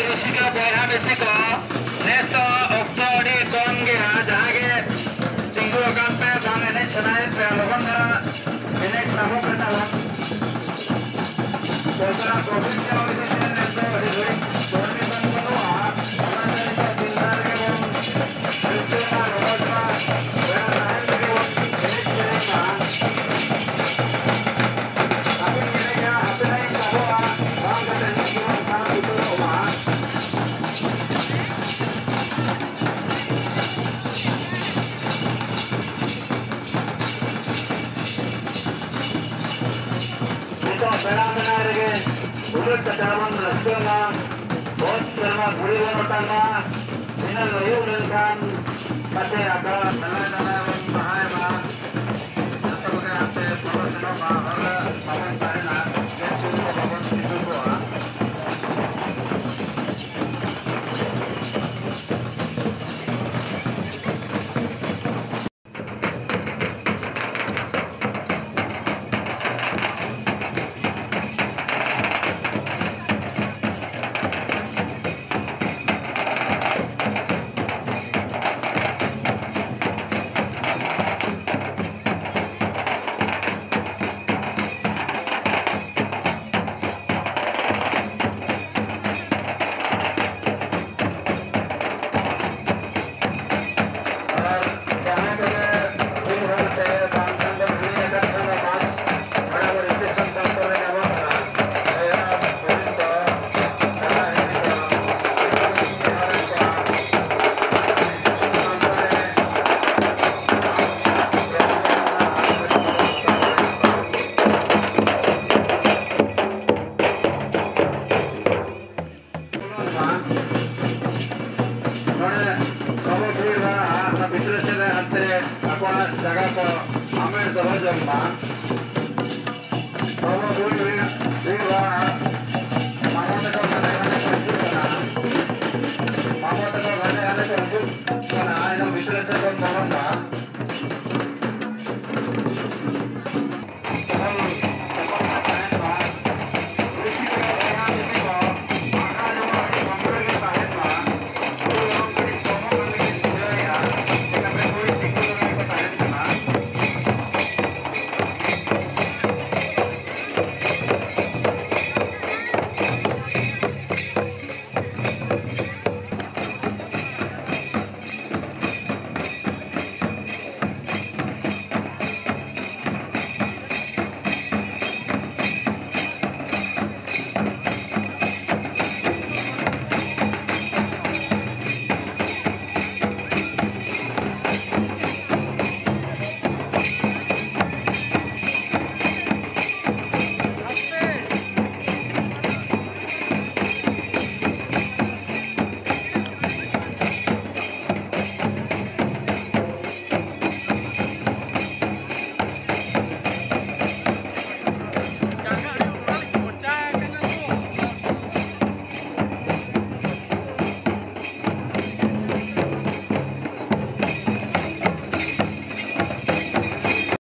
बेसी को बया बेसी को नेक्स्ट ऑक्टोडी कम गया जहां के सिंगल अकाउंट पे दाने नहीं सुनाए पे लोगों ने इन्हें नामों पे डाला तो जरा कोविड के वजह से नेक्स्ट रिजल्ट कोविड बंद करो हमारे दिलदार के वो रिश्तेदार रोजगा बड़ा राहत के वो एक करेगा अभी मिलेगा अपना ही कहो काम करने की वो काम उतना होगा bulut kedaman reskonga bot selma buri wanotanga minal yulkan pace aga nana bahaya ba atau ke ate solo ba ala pawan parena yesu ko pawan itu ko जगह को हमें दबा जमा